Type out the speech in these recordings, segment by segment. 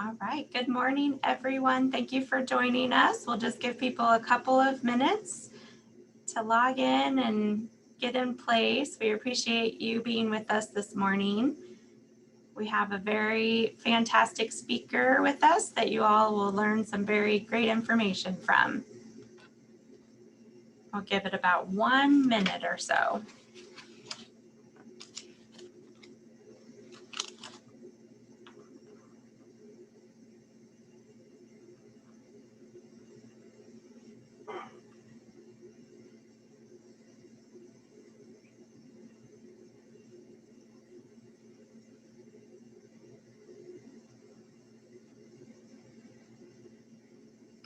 All right, good morning, everyone. Thank you for joining us. We'll just give people a couple of minutes to log in and get in place. We appreciate you being with us this morning. We have a very fantastic speaker with us that you all will learn some very great information from. I'll give it about 1 minute or so.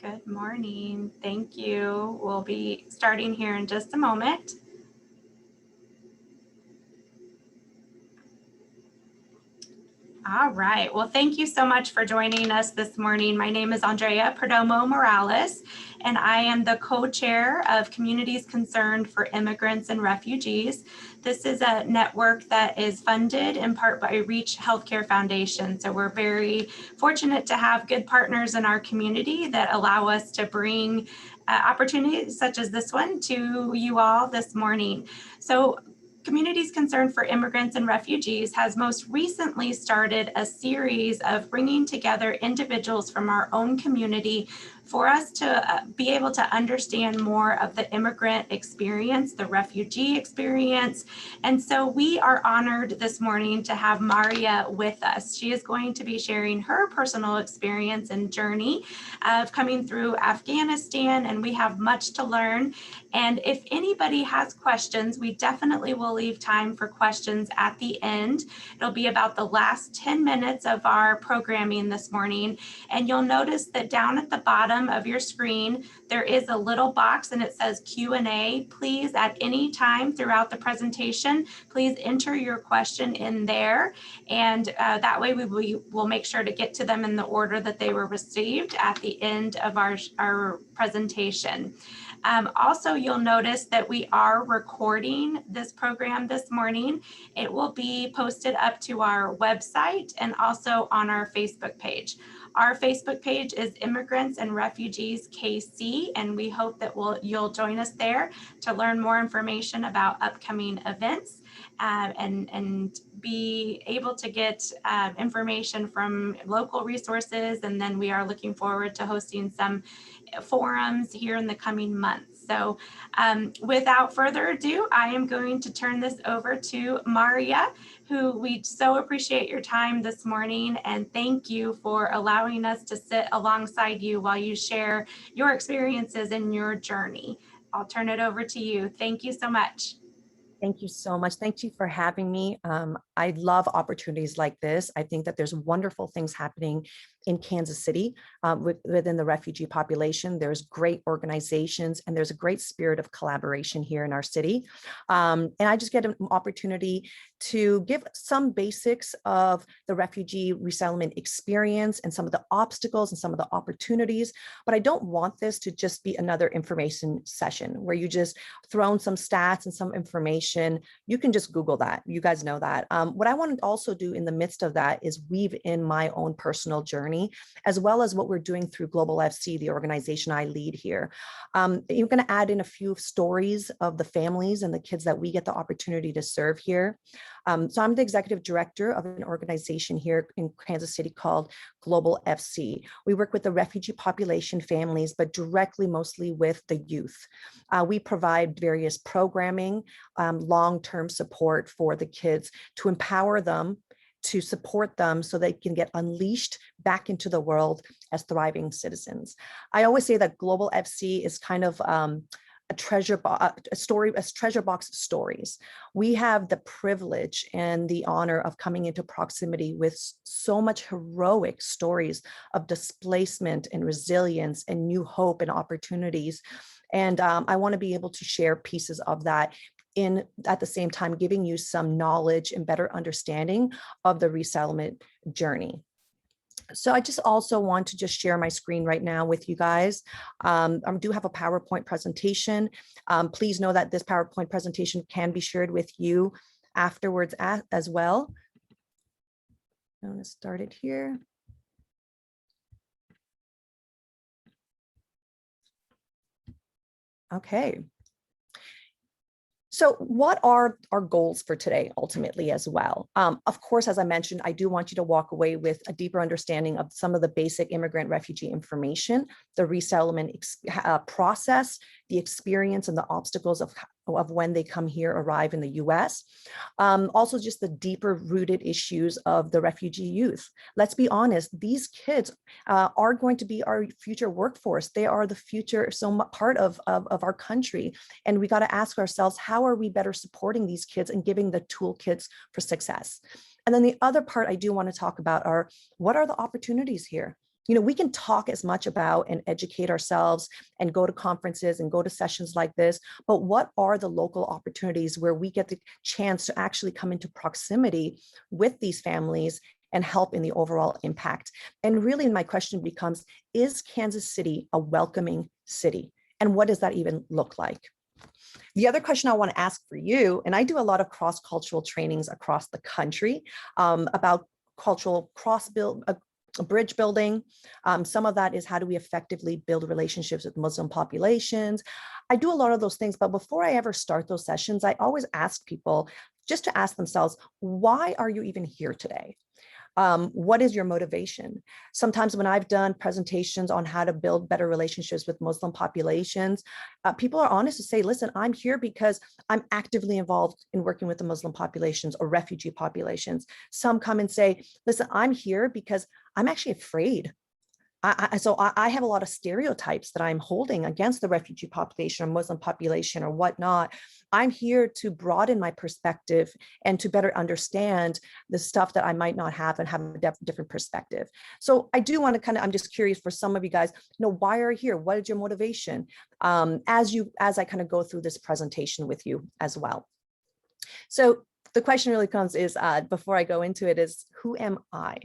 Good morning. Thank you. We'll be starting here in just a moment. All right. Well, thank you so much for joining us this morning. My name is Andrea Perdomo Morales, and I am the co-chair of Communities Concerned for Immigrants and Refugees. This is a network that is funded in part by Reach Healthcare Foundation. So we're very fortunate to have good partners in our community that allow us to bring opportunities such as this one to you all this morning. So Communities Concerned for Immigrants and Refugees has most recently started a series of bringing together individuals from our own community for us to be able to understand more of the immigrant experience, the refugee experience. And so we are honored this morning to have Mariya with us. She is going to be sharing her personal experience and journey of coming through Afghanistan, and we have much to learn. And if anybody has questions, we definitely will leave time for questions at the end. It'll be about the last 10 minutes of our programming this morning. And you'll notice that down at the bottom of your screen, there is a little box and it says Q&A. Please, at any time throughout the presentation, please enter your question in there. And that way we will make sure to get to them in the order that they were received at the end of our presentation. Also, you'll notice that we are recording this program this morning. It will be posted up to our website and also on our Facebook page. Our Facebook page is Immigrants and Refugees KC, and we hope that you'll join us there to learn more information about upcoming events and be able to get information from local resources. And then we are looking forward to hosting some forums here in the coming months. So without further ado, I am going to turn this over to Mariya, who we so appreciate your time this morning, and thank you for allowing us to sit alongside you while you share your experiences and your journey. I'll turn it over to you. Thank you so much. Thank you so much. Thank you for having me. I love opportunities like this. I think that there's wonderful things happening in Kansas City within the refugee population. There's great organizations and there's a great spirit of collaboration here in our city. And I just get an opportunity to give some basics of the refugee resettlement experience and some of the obstacles and some of the opportunities. But I don't want this to just be another information session where you just throw in some stats and some information. You can just Google that. You guys know that. What I want to also do in the midst of that is weave in my own personal journey, as well as what we're doing through Global FC, the organization I lead here. You're going to add in a few stories of the families and the kids that we get the opportunity to serve here. So I'm the executive director of an organization here in Kansas City called Global FC. We work with the refugee population families, but directly mostly with the youth. We provide various programming, long-term support for the kids to empower them, to support them so they can get unleashed back into the world as thriving citizens. I always say that Global FC is kind of a treasure box stories. We have the privilege and the honor of coming into proximity with so much heroic stories of displacement and resilience and new hope and opportunities. And I want to be able to share pieces of that at the same time, giving you some knowledge and better understanding of the resettlement journey. So I just also want to just share my screen right now with you guys. I do have a PowerPoint presentation. Please know that this PowerPoint presentation can be shared with you afterwards as well. I'm going to start it here. Okay. So what are our goals for today ultimately as well? Of course, as I mentioned, I do want you to walk away with a deeper understanding of some of the basic immigrant refugee information, the resettlement process, the experience and the obstacles of when they come here, arrive in the US. Also just the deeper rooted issues of the refugee youth. Let's be honest, these kids are going to be our future workforce. They are the future, part of our country. And we got to ask ourselves, how are we better supporting these kids and giving the toolkits for success? And then the other part I do want to talk about are, what are the opportunities here? We can talk as much about and educate ourselves and go to conferences and go to sessions like this, but what are the local opportunities where we get the chance to actually come into proximity with these families and help in the overall impact? And really my question becomes, is Kansas City a welcoming city? And what does that even look like? The other question I want to ask for you, and I do a lot of cross-cultural trainings across the country about cultural bridge building. Some of that is, how do we effectively build relationships with Muslim populations? I do a lot of those things, but before I ever start those sessions, I always ask people just to ask themselves, why are you even here today? What is your motivation? Sometimes when I've done presentations on how to build better relationships with Muslim populations, people are honest to say, listen, I'm here because I'm actively involved in working with the Muslim populations or refugee populations. Some come and say, listen, I'm here because I'm actually afraid. So I have a lot of stereotypes that I'm holding against the refugee population or Muslim population or whatnot. I'm here to broaden my perspective and to better understand the stuff that I might not have and have a different perspective. So I do want to I'm just curious for some of you guys, why are you here? What is your motivation? As I kind of go through this presentation with you as well. So the question really comes is, before I go into it, is, who am I?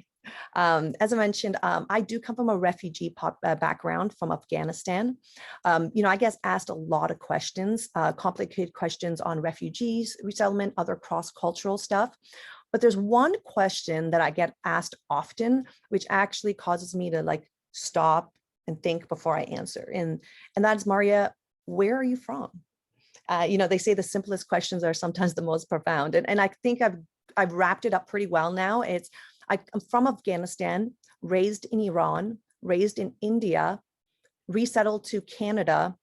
As I mentioned, I do come from a refugee background from Afghanistan. I get asked a lot of questions, complicated questions on refugees, resettlement, other cross-cultural stuff. But there's one question that I get asked often, which actually causes me to stop and think before I answer. And that's, Mariya, where are you from? They say the simplest questions are sometimes the most profound. And I think I've wrapped it up pretty well now. I'm from Afghanistan, raised in Iran, raised in India, resettled to Canada,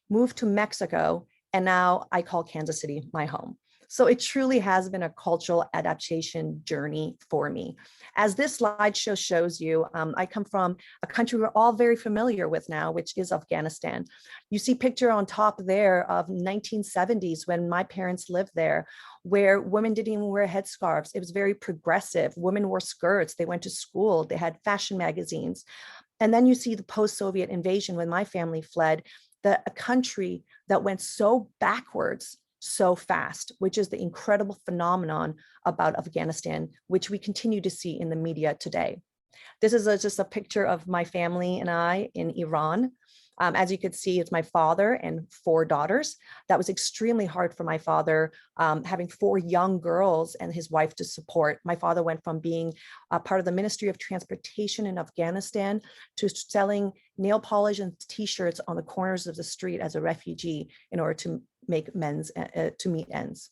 moved to Mexico, and now I call Kansas City my home. So it truly has been a cultural adaptation journey for me. As this slideshow shows you, I come from a country we're all very familiar with now, which is Afghanistan. You see picture on top there of 1970s when my parents lived there, where women didn't even wear headscarves. It was very progressive. Women wore skirts. They went to school. They had fashion magazines. And then you see the post-Soviet invasion when my family fled, a country that went so backwards so fast, which is the incredible phenomenon about Afghanistan, which we continue to see in the media today. This is just a picture of my family and I in Iran. As you could see, it's my father and 4 daughters. That was extremely hard for my father, having 4 young girls and his wife to support. My father went from being a part of the Ministry of Transportation in Afghanistan to selling nail polish and T-shirts on the corners of the street as a refugee in order to make meet ends.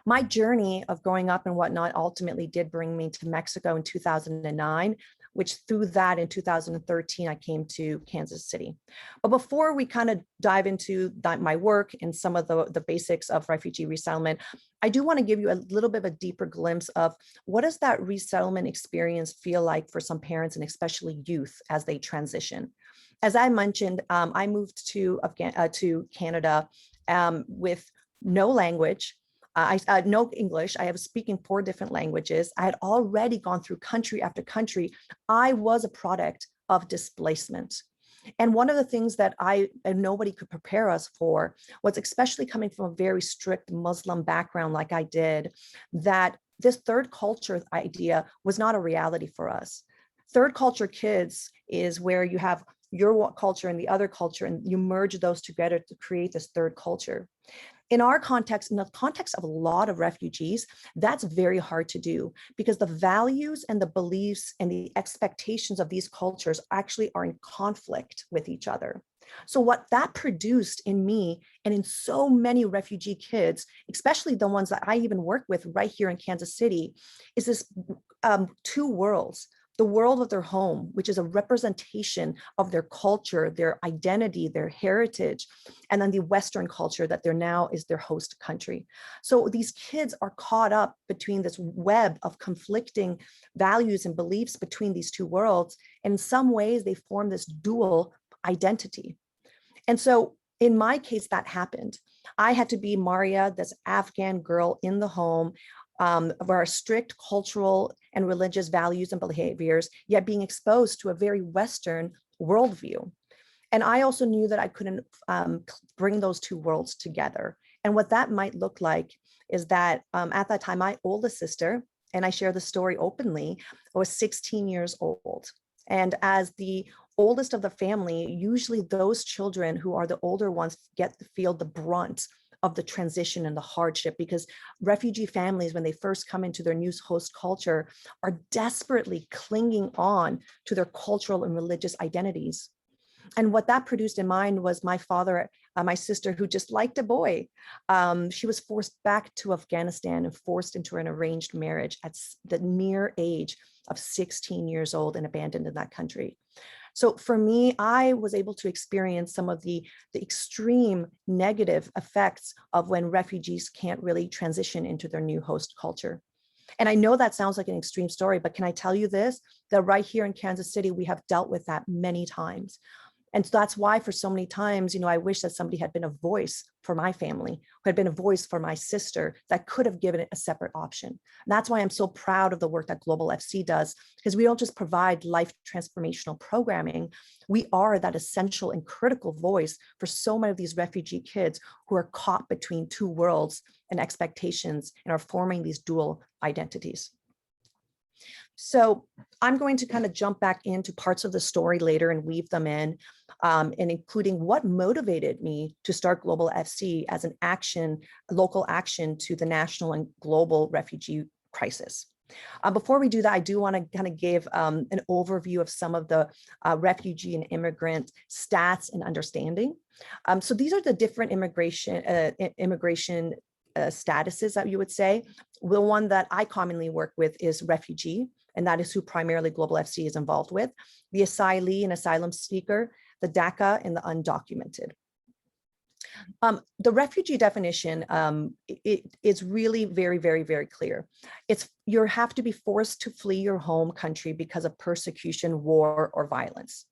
My journey of growing up and whatnot ultimately did bring me to Mexico in 2009, which through that in 2013, I came to Kansas City. But before we kind of dive into my work and some of the basics of refugee resettlement, I do want to give you a little bit of a deeper glimpse of what does that resettlement experience feel like for some parents and especially youth as they transition. As I mentioned, I moved to Canada with no language, no English. I was speaking 4 different languages. I had already gone through country after country. I was a product of displacement. And one of the things that nobody could prepare us for was, especially coming from a very strict Muslim background like I did, that this third culture idea was not a reality for us. Third culture kids is where you have your culture and the other culture, and you merge those together to create this third culture. In our context, in the context of a lot of refugees, that's very hard to do because the values and the beliefs and the expectations of these cultures actually are in conflict with each other. So what that produced in me and in so many refugee kids, especially the ones that I even work with right here in Kansas City, is this two worlds. The world of their home, which is a representation of their culture, their identity, their heritage, and then the Western culture that they're now is their host country. So these kids are caught up between this web of conflicting values and beliefs between these two worlds. And in some ways, they form this dual identity. And so in my case, that happened. I had to be Mariya, this Afghan girl in the home, of our strict cultural and religious values and behaviors, yet being exposed to a very Western worldview. And I also knew that I couldn't bring those two worlds together. And what that might look like is that at that time, my oldest sister, and I share the story openly, was 16 years old. And as the oldest of the family, usually those children who are the older ones get to feel the brunt of the transition and the hardship, because refugee families, when they first come into their new host culture, are desperately clinging on to their cultural and religious identities. And what that produced in mine was my father, my sister, who just liked a boy. She was forced back to Afghanistan and forced into an arranged marriage at the mere age of 16 years old and abandoned in that country. So for me, I was able to experience some of the extreme negative effects of when refugees can't really transition into their new host culture. And I know that sounds like an extreme story, but can I tell you this, that right here in Kansas City, we have dealt with that many times. And so that's why for so many times, I wish that somebody had been a voice for my family, who had been a voice for my sister that could have given it a separate option. And that's why I'm so proud of the work that Global FC does, because we don't just provide life transformational programming. We are that essential and critical voice for so many of these refugee kids who are caught between two worlds and expectations and are forming these dual identities. So I'm going to kind of jump back into parts of the story later and weave them in, and including what motivated me to start Global FC as an action, a local action to the national and global refugee crisis. Before we do that, I do want to kind of give an overview of some of the refugee and immigrant stats and understanding. So these are the different immigration statuses that you would say. The one that I commonly work with is refugee, and that is who primarily Global FC is involved with, the asylee and asylum seeker, the DACA, and the undocumented. The refugee definition is really very, very, very clear. You have to be forced to flee your home country because of persecution, war, or violence.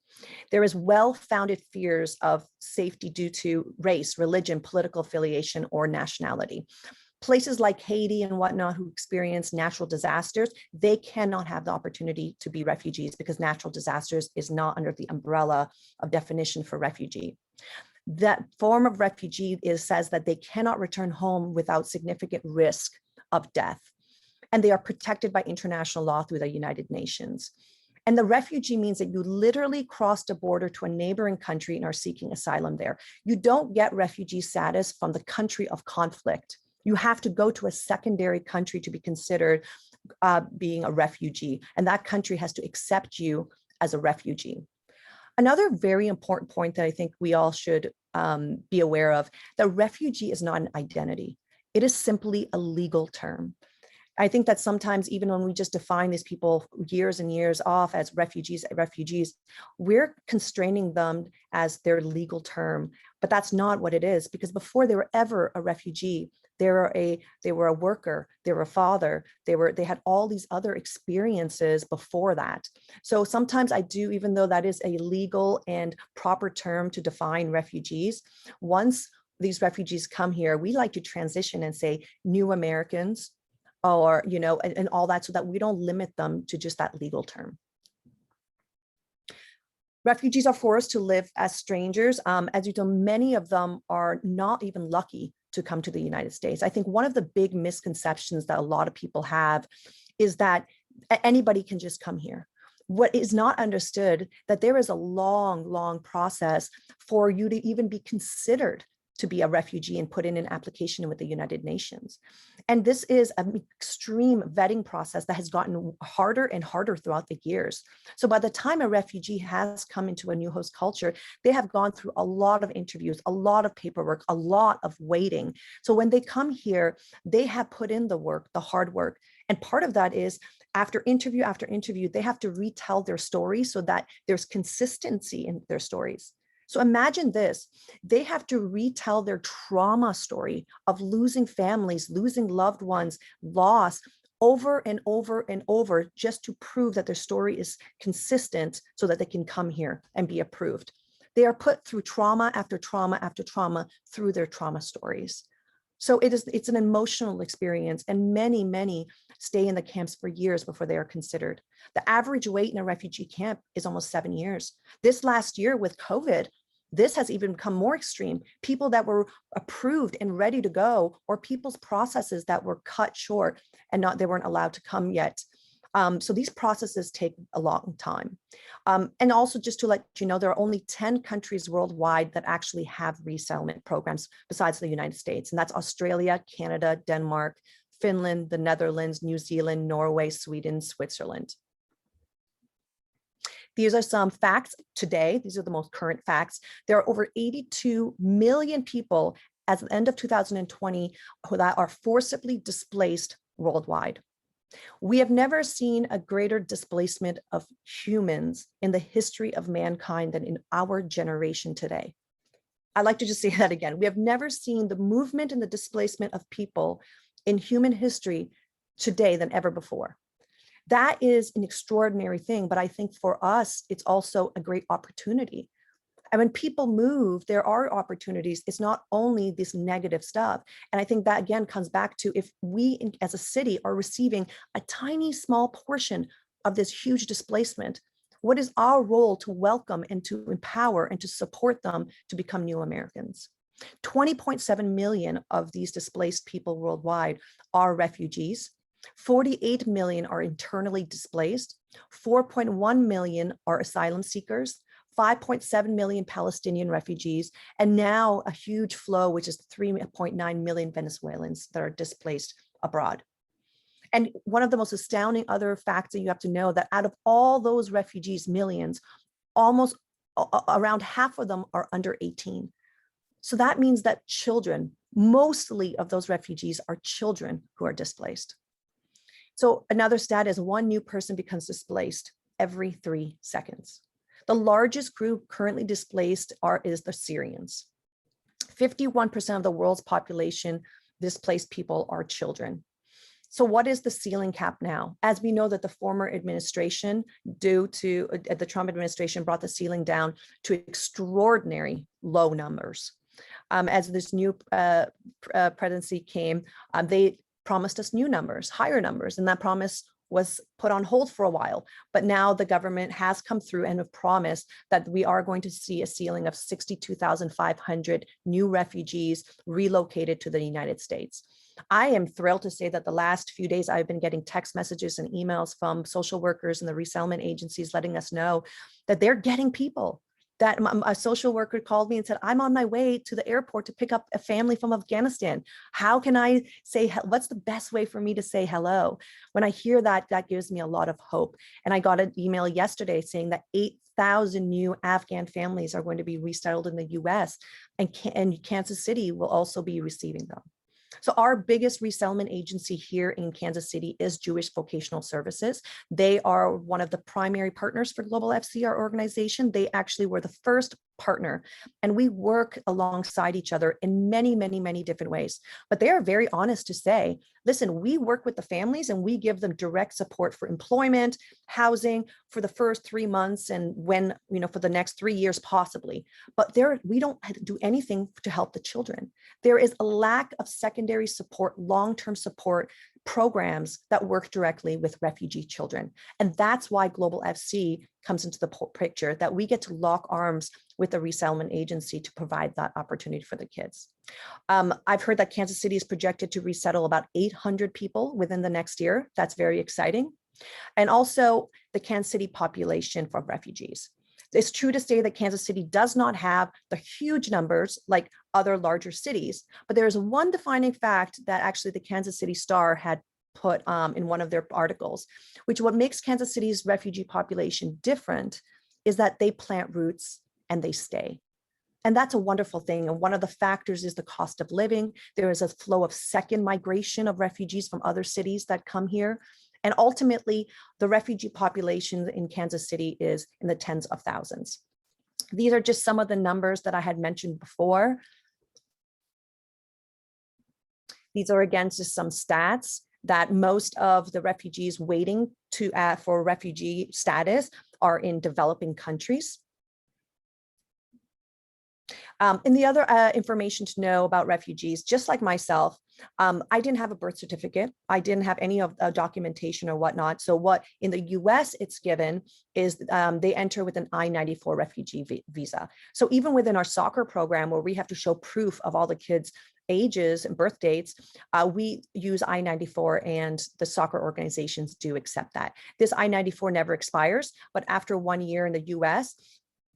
There is well-founded fears of safety due to race, religion, political affiliation, or nationality. Places like Haiti and whatnot who experience natural disasters, they cannot have the opportunity to be refugees because natural disasters is not under the umbrella of definition for refugee. That form of refugee says that they cannot return home without significant risk of death. And they are protected by international law through the United Nations. And the refugee means that you literally crossed a border to a neighboring country and are seeking asylum there. You don't get refugee status from the country of conflict. You have to go to a secondary country to be considered being a refugee, and that country has to accept you as a refugee. Another very important point that I think we all should be aware of, that refugee is not an identity. It is simply a legal term. I think that sometimes even when we just define these people years and years off as refugees, we're constraining them as their legal term, but that's not what it is, because before they were ever a refugee, they were a worker, they were a father, they had all these other experiences before that. So sometimes I do, even though that is a legal and proper term to define refugees, once these refugees come here, we like to transition and say new Americans, or, and all that, so that we don't limit them to just that legal term. Refugees are forced to live as strangers. As you know, many of them are not even lucky to come to the United States. I think one of the big misconceptions that a lot of people have is that anybody can just come here. What is not understood, that there is a long, long process for you to even be considered to be a refugee and put in an application with the United Nations. And this is an extreme vetting process that has gotten harder and harder throughout the years. So by the time a refugee has come into a new host culture, they have gone through a lot of interviews, a lot of paperwork, a lot of waiting. So when they come here, they have put in the work, the hard work. And part of that is after interview, they have to retell their story so that there's consistency in their stories. So imagine this, they have to retell their trauma story of losing families, losing loved ones, loss over and over and over just to prove that their story is consistent so that they can come here and be approved. They are put through trauma after trauma after trauma through their trauma stories. So it's an emotional experience, and many stay in the camps for years before they are considered. The average wait in a refugee camp is almost 7 years. This last year with COVID, this has even become more extreme. People that were approved and ready to go, or people's processes that were cut short and they weren't allowed to come yet. So these processes take a long time. And also just to let you know, there are only 10 countries worldwide that actually have resettlement programs besides the United States. And that's Australia, Canada, Denmark, Finland, the Netherlands, New Zealand, Norway, Sweden, Switzerland. These are some facts today. These are the most current facts. There are over 82 million people as of the end of 2020 that are forcibly displaced worldwide. We have never seen a greater displacement of humans in the history of mankind than in our generation today. I'd like to just say that again. We have never seen the movement and the displacement of people in human history today than ever before. That is an extraordinary thing, but I think for us, it's also a great opportunity. And when people move, there are opportunities. It's not only this negative stuff. And I think that again comes back to if we as a city are receiving a tiny small portion of this huge displacement, what is our role to welcome and to empower and to support them to become new Americans? 20.7 million of these displaced people worldwide are refugees. 48 million are internally displaced. 4.1 million are asylum seekers. 5.7 million Palestinian refugees, and now a huge flow, which is 3.9 million Venezuelans that are displaced abroad. And one of the most astounding other facts that you have to know that out of all those refugees, millions, almost around half of them are under 18. So that means that children, mostly of those refugees are children who are displaced. So another stat is 1 new person becomes displaced every 3 seconds. The largest group currently displaced is the Syrians. 51% of the world's population, displaced people are children. So what is the ceiling cap now? As we know that the former administration, due to the Trump administration, brought the ceiling down to extraordinary low numbers. As this new presidency came, they promised us new numbers, higher numbers, and that promise was put on hold for a while, but now the government has come through and have promised that we are going to see a ceiling of 62,500 new refugees relocated to the United States. I am thrilled to say that the last few days I've been getting text messages and emails from social workers and the resettlement agencies letting us know that they're getting people. That a social worker called me and said, I'm on my way to the airport to pick up a family from Afghanistan. How can I say, what's the best way for me to say hello? When I hear that, that gives me a lot of hope. And I got an email yesterday saying that 8,000 new Afghan families are going to be resettled in the US, and Kansas City will also be receiving them. So our biggest resettlement agency here in Kansas City is Jewish Vocational Services. They are one of the primary partners for Global FC, our organization. They actually were the first partner, and we work alongside each other in many different ways. But they are very honest to say, listen, we work with the families and we give them direct support for employment, housing for the first 3 months, and when, for the next 3 years possibly. But we don't do anything to help the children. There is a lack of secondary support, long-term support programs that work directly with refugee children. And that's why Global FC comes into the picture, that we get to lock arms with the resettlement agency to provide that opportunity for the kids. I've heard that Kansas City is projected to resettle about 800 people within the next year. That's very exciting. And also the Kansas City population for refugees. It's true to say that Kansas City does not have the huge numbers like other larger cities, but there is one defining fact that actually the Kansas City Star had put in one of their articles, which what makes Kansas City's refugee population different is that they plant roots and they stay. And that's a wonderful thing. And one of the factors is the cost of living. There is a flow of second migration of refugees from other cities that come here. And ultimately, the refugee population in Kansas City is in the tens of thousands. These are just some of the numbers that I had mentioned before. These are again just some stats that most of the refugees waiting for refugee status are in developing countries. And the other information to know about refugees, just like myself, I didn't have a birth certificate. I didn't have any of documentation or whatnot. So what in the US it's given is they enter with an I-94 refugee visa. So even within our soccer program where we have to show proof of all the kids' ages and birth dates, we use I-94 and the soccer organizations do accept that. This I-94 never expires, but after 1 year in the US,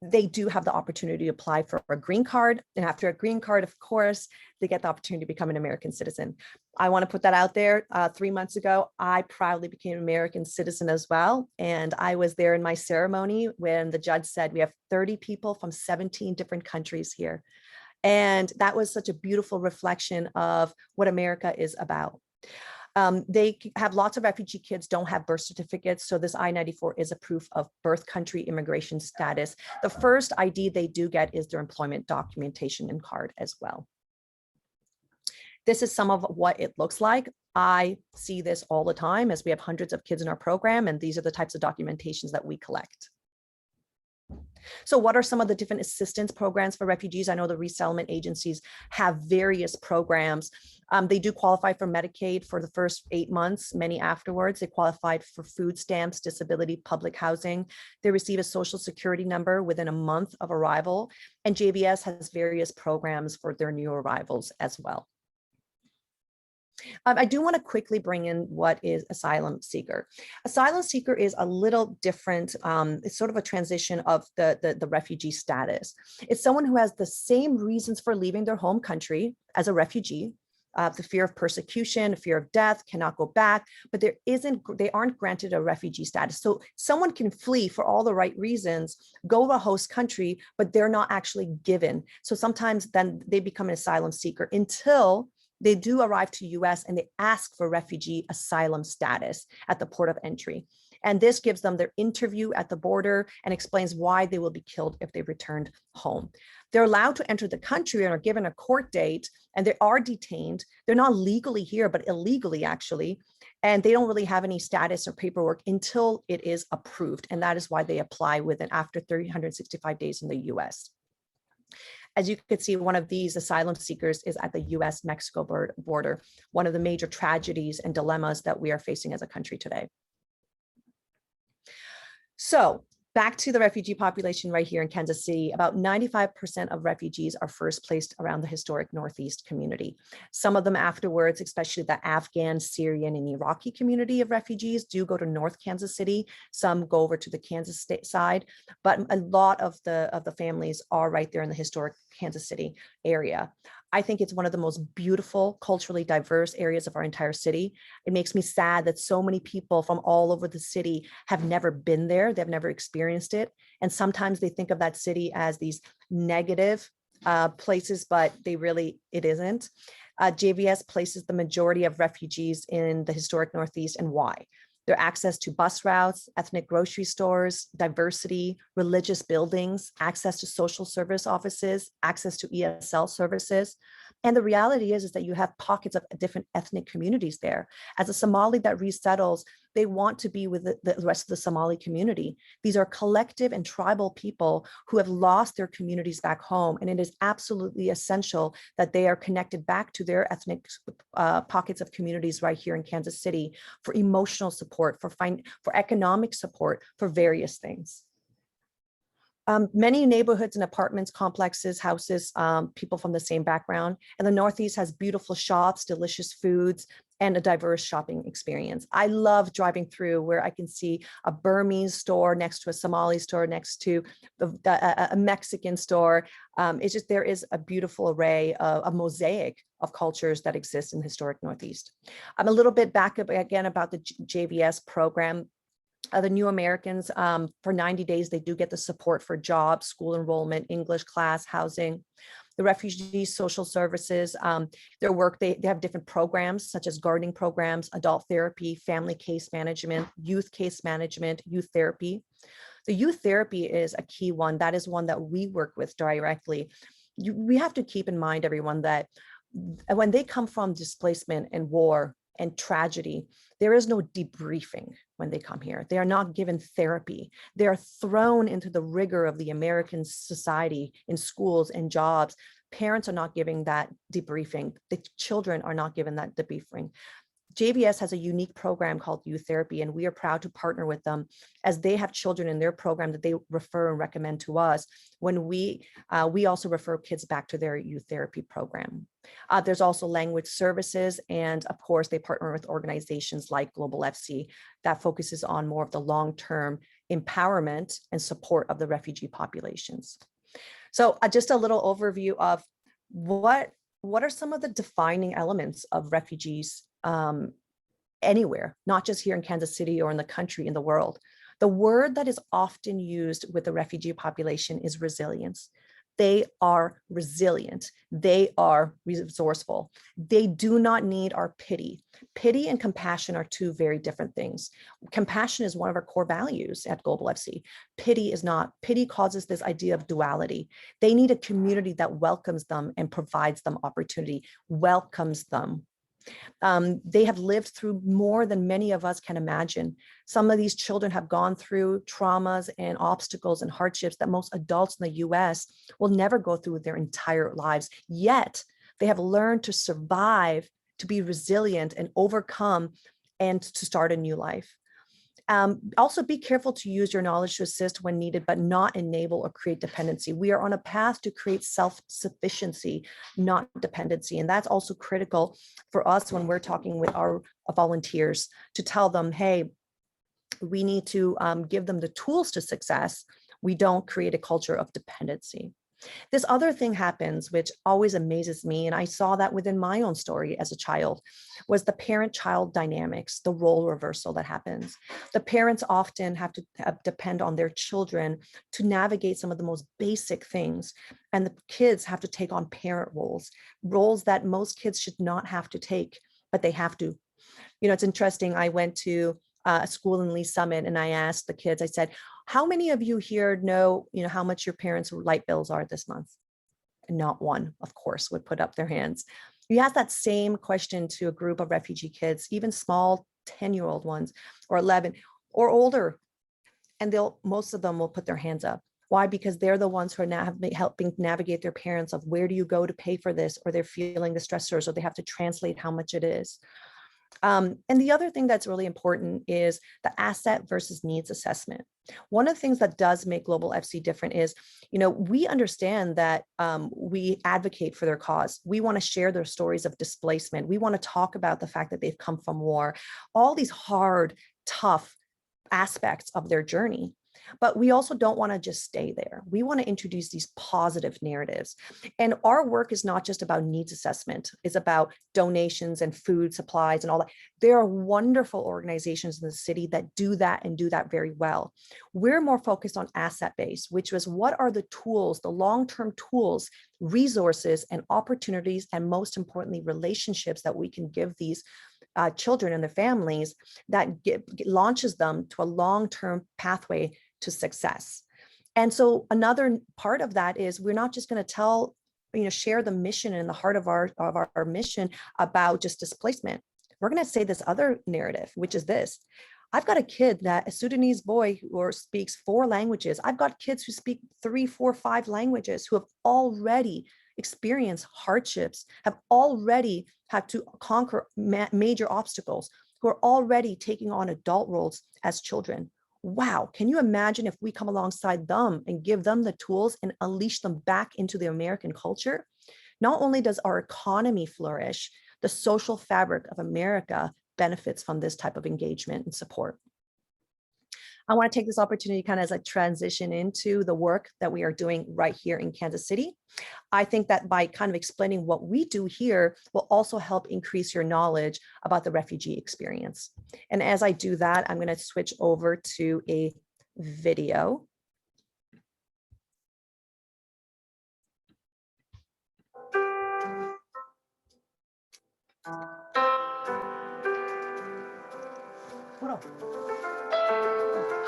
they do have the opportunity to apply for a green card. And after a green card, of course, they get the opportunity to become an American citizen. I want to put that out there. 3 months ago, I proudly became an American citizen as well. And I was there in my ceremony when the judge said, we have 30 people from 17 different countries here. And that was such a beautiful reflection of what America is about. They have lots of refugee kids don't have birth certificates. So this I-94 is a proof of birth country immigration status. The first ID they do get is their employment documentation and card as well. This is some of what it looks like. I see this all the time as we have hundreds of kids in our program, and these are the types of documentations that we collect. So what are some of the different assistance programs for refugees? I know the resettlement agencies have various programs. They do qualify for Medicaid for the first 8 months, many afterwards. They qualified for food stamps, disability, public housing. They receive a social security number within a month of arrival. And JVS has various programs for their new arrivals as well. I do want to quickly bring in what is asylum seeker. Asylum seeker is a little different. It's sort of a transition of the refugee status. It's someone who has the same reasons for leaving their home country as a refugee. The fear of persecution, fear of death, cannot go back, but they aren't granted a refugee status. So someone can flee for all the right reasons, go to a host country, but they're not actually given. So sometimes then they become an asylum seeker until they do arrive to US and they ask for refugee asylum status at the port of entry. And this gives them their interview at the border and explains why they will be killed if they returned home. They're allowed to enter the country and are given a court date, and they are detained. They're not legally here, but illegally actually. And they don't really have any status or paperwork until it is approved. And that is why they apply after 365 days in the US. As you could see, one of these asylum seekers is at the US-Mexico border, one of the major tragedies and dilemmas that we are facing as a country today. So back to the refugee population right here in Kansas City, about 95% of refugees are first placed around the historic Northeast community. Some of them afterwards, especially the Afghan, Syrian, and Iraqi community of refugees do go to North Kansas City. Some go over to the Kansas state side, but a lot of the families are right there in the historic Kansas City area. I think it's one of the most beautiful, culturally diverse areas of our entire city. It makes me sad that so many people from all over the city have never been there. They've never experienced it. And sometimes they think of that city as these negative places, but it isn't. JVS places the majority of refugees in the historic Northeast, and why? Their access to bus routes, ethnic grocery stores, diversity, religious buildings, access to social service offices, access to ESL services. And the reality is that you have pockets of different ethnic communities there. As a Somali that resettles, they want to be with the rest of the Somali community. These are collective and tribal people who have lost their communities back home. And it is absolutely essential that they are connected back to their ethnic pockets of communities right here in Kansas City for emotional support, for economic support, for various things. Many neighborhoods and apartments, complexes, houses, people from the same background. And the Northeast has beautiful shops, delicious foods, and a diverse shopping experience. I love driving through where I can see a Burmese store next to a Somali store, next to a Mexican store. It's just, there is a beautiful array, a mosaic of cultures that exist in the historic Northeast. I'm a little bit back up again about the JVS program. The new Americans, for 90 days, they do get the support for jobs, school enrollment, English class, housing. The refugee social services, their work, they have different programs such as gardening programs, adult therapy, family case management, youth case management, youth therapy. The youth therapy is a key one. That is one that we work with directly. We have to keep in mind, everyone, that when they come from displacement and war and tragedy, there is no debriefing when they come here. They are not given therapy. They are thrown into the rigor of the American society in schools and jobs. Parents are not giving that debriefing. The children are not given that debriefing. JVS has a unique program called Youth Therapy, and we are proud to partner with them as they have children in their program that they refer and recommend to us. When we also refer kids back to their youth therapy program. There's also language services, and of course, they partner with organizations like Global FC that focuses on more of the long-term empowerment and support of the refugee populations. So just a little overview of what are some of the defining elements of refugees anywhere, not just here in Kansas City or in the country, in the world. The word that is often used with the refugee population is resilience. They are resilient. They are resourceful. They do not need our pity. Pity and compassion are two very different things. Compassion is one of our core values at Global FC. Pity is not. Pity causes this idea of duality. They need a community that welcomes them and provides them opportunity, welcomes them. They have lived through more than many of us can imagine. Some of these children have gone through traumas and obstacles and hardships that most adults in the US will never go through their entire lives. Yet they have learned to survive, to be resilient and overcome, and to start a new life. Also be careful to use your knowledge to assist when needed, but not enable or create dependency. We are on a path to create self-sufficiency, not dependency. And that's also critical for us when we're talking with our volunteers to tell them, hey, we need to give them the tools to success. We don't create a culture of dependency. This other thing happens, which always amazes me, and I saw that within my own story as a child, was the parent-child dynamics, the role reversal that happens. The parents often have to depend on their children to navigate some of the most basic things, and the kids have to take on parent roles that most kids should not have to take, but they have to. You know, it's interesting. I went to a school in Lee Summit, and I asked the kids, I said, how many of you here know, how much your parents' light bills are this month? And not one, of course, would put up their hands. You ask that same question to a group of refugee kids, even small 10-year-old ones or 11 or older, and most of them will put their hands up. Why? Because they're the ones who are now helping navigate their parents of where do you go to pay for this, or they're feeling the stressors, or they have to translate how much it is. And the other thing that's really important is the asset versus needs assessment. One of the things that does make Global FC different is, we understand that we advocate for their cause. We want to share their stories of displacement. We want to talk about the fact that they've come from war, all these hard, tough aspects of their journey. But we also don't want to just stay there. We want to introduce these positive narratives. And our work is not just about needs assessment. It's about donations and food supplies and all that. There are wonderful organizations in the city that do that and do that very well. We're more focused on asset base, which was what are the tools, the long-term tools, resources and opportunities, and most importantly, relationships that we can give these children and their families that launches them to a long-term pathway to success. And so another part of that is we're not just going to share the mission and the heart of our mission about just displacement. We're going to say this other narrative, which is this. I've got a kid a Sudanese boy who speaks 4 languages. I've got kids who speak 3, 4, 5 languages who have already experienced hardships, have already had to conquer major obstacles, who are already taking on adult roles as children. Wow, can you imagine if we come alongside them and give them the tools and unleash them back into the American culture? Not only does our economy flourish, the social fabric of America benefits from this type of engagement and support. I want to take this opportunity kind of as I transition into the work that we are doing right here in Kansas City. I think that by kind of explaining what we do here will also help increase your knowledge about the refugee experience. And as I do that, I'm going to switch over to a video.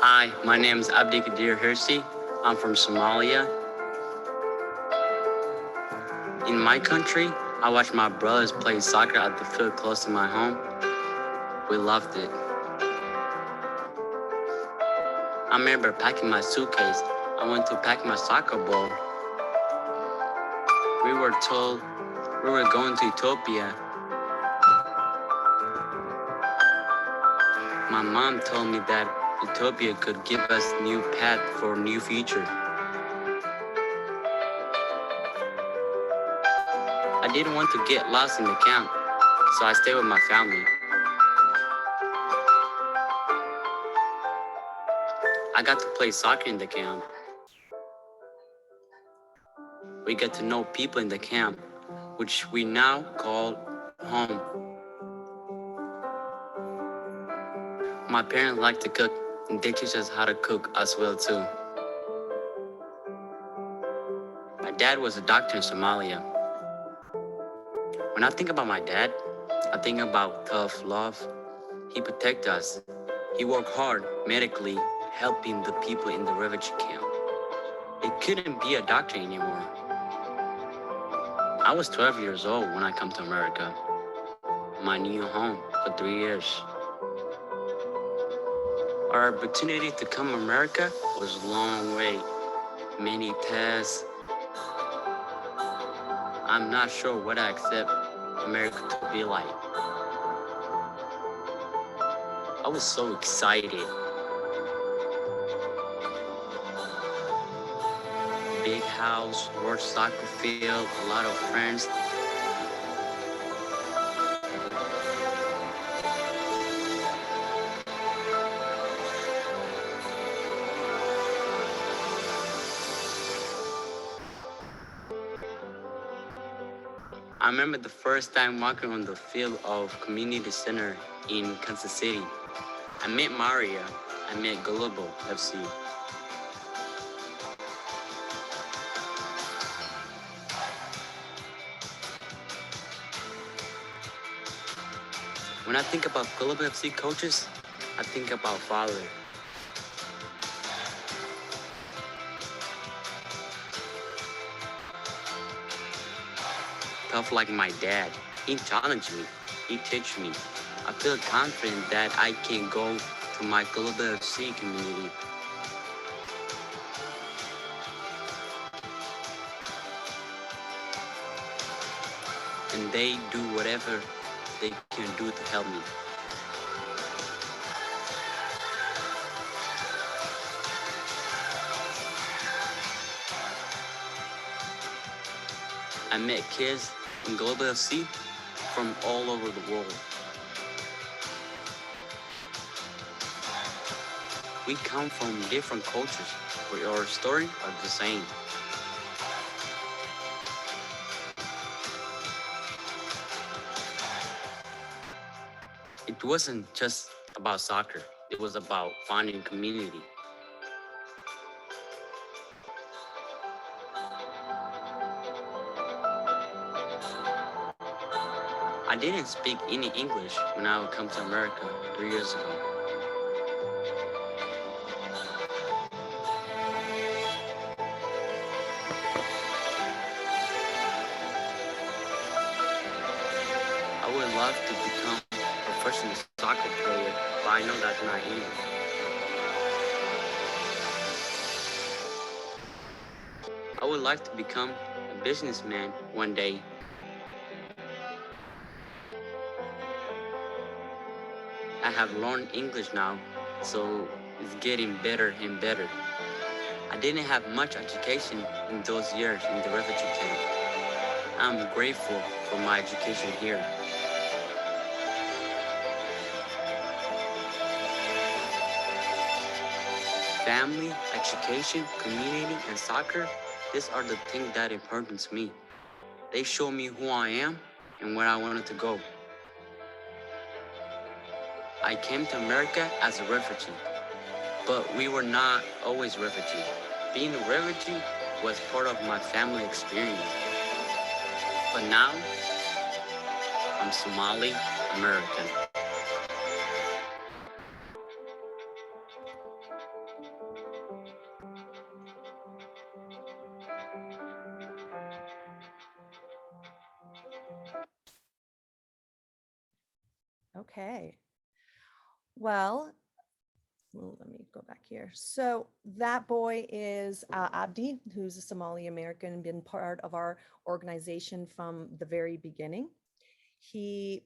Hi, my name is Abdi Kadir Hirsi. I'm from Somalia. In my country, I watched my brothers play soccer at the field close to my home. We loved it. I remember packing my suitcase. I went to pack my soccer ball. We were told we were going to Ethiopia. My mom told me that Ethiopia could give us new path for a new future. I didn't want to get lost in the camp, so I stayed with my family. I got to play soccer in the camp. We get to know people in the camp, which we now call home. My parents like to cook, and they teach us how to cook as well too. My dad was a doctor in Somalia. When I think about my dad, I think about tough love. He protected us. He worked hard medically, helping the people in the refugee camp. He couldn't be a doctor anymore. I was 12 years old when I come to America, my new home for 3 years. Our opportunity to come to America was a long wait, many tests. I'm not sure what I accept America to be like. I was so excited. Big house, large soccer field, a lot of friends. I remember the first time walking on the field of community center in Kansas City. I met Mariya. I met Global FC. When I think about Global FC coaches, I think about father. Tough like my dad. He challenged me. He teach me. I feel confident that I can go to my Global FC community. And they do whatever they can do to help me. I met kids in Global FC from all over the world. We come from different cultures, but our stories are the same. It wasn't just about soccer. It was about finding community. I didn't speak any English when I would come to America 3 years ago. I would love to become a professional soccer player, but I know that's not easy. I would like to become a businessman one day. I have learned English now, so is getting better and better. I didn't have much education in those years in the refugee camp. I'm grateful for my education here. Family, education, community, and soccer, these are the things that are important to me. They show me who I am and where I wanted to go. I came to America as a refugee, but we were not always refugees. Being a refugee was part of my family experience. But now, I'm Somali American. Okay. Well, let me go back here. So that boy is Abdi, who's a Somali American and been part of our organization from the very beginning. He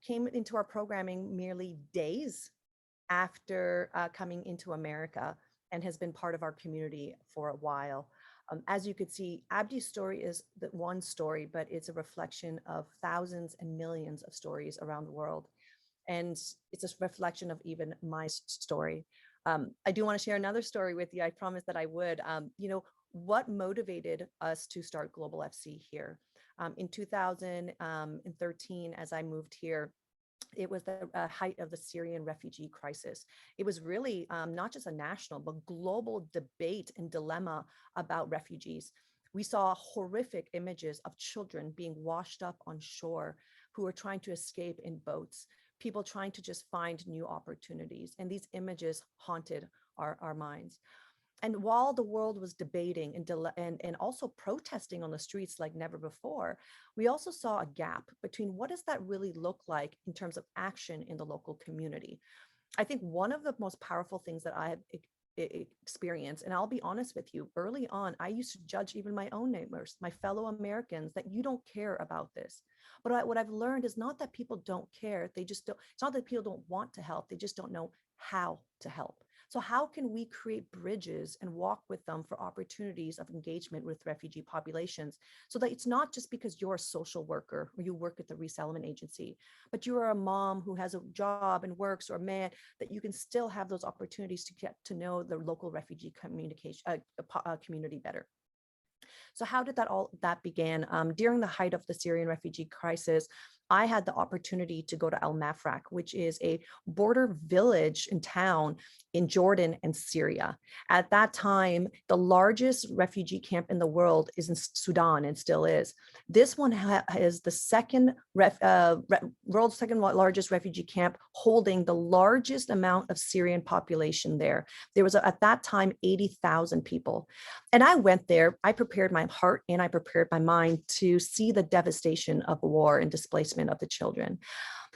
came into our programming merely days after coming into America and has been part of our community for a while. As you could see, Abdi's story is the one story, but it's a reflection of thousands and millions of stories around the world. And it's a reflection of even my story. I do want to share another story with you. I promised that I would. What motivated us to start Global FC here? In 2013, as I moved here, it was the height of the Syrian refugee crisis. It was really not just a national, but global debate and dilemma about refugees. We saw horrific images of children being washed up on shore who were trying to escape in boats, people trying to just find new opportunities. And these images haunted our minds. And while the world was debating and also protesting on the streets like never before, we also saw a gap between what does that really look like in terms of action in the local community. I think one of the most powerful things that I have experienced, and I'll be honest with you, early on, I used to judge even my own neighbors, my fellow Americans, that you don't care about this. But what I've learned is not that people don't care. They just don't, it's not that people don't want to help. They just don't know how to help. So how can we create bridges and walk with them for opportunities of engagement with refugee populations so that it's not just because you're a social worker or you work at the resettlement agency, but you are a mom who has a job and works, or a man, that you can still have those opportunities to get to know the local refugee community better. So how did that began? During the height of the Syrian refugee crisis, I had the opportunity to go to Al Mafraq, which is a border village and town in Jordan and Syria. At that time, the largest refugee camp in the world is in Sudan and still is. This one is the world's second largest refugee camp, holding the largest amount of Syrian population there. There was, at that time, 80,000 people. And I went there, I prepared my heart and I prepared my mind to see the devastation of war and displacement of the children.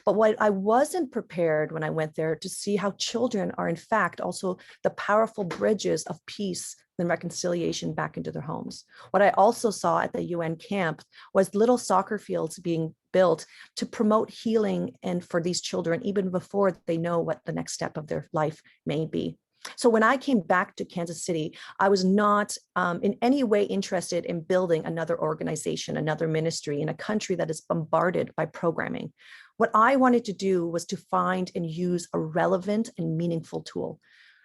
But what I wasn't prepared when I went there to see how children are in fact also the powerful bridges of peace and reconciliation back into their homes. What I also saw at the UN camp was little soccer fields being built to promote healing and for these children, even before they know what the next step of their life may be. So when I came back to Kansas City, I was not in any way interested in building another organization, another ministry in a country that is bombarded by programming. What I wanted to do was to find and use a relevant and meaningful tool.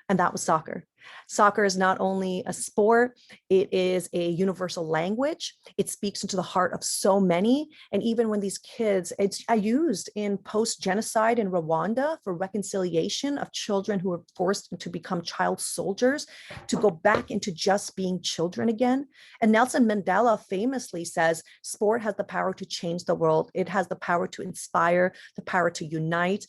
And that was soccer. Soccer is not only a sport, it is a universal language. It speaks into the heart of so many. And even when these kids, I used in post-genocide in Rwanda for reconciliation of children who were forced to become child soldiers, to go back into just being children again. And Nelson Mandela famously says, sport has the power to change the world. It has the power to inspire, the power to unite,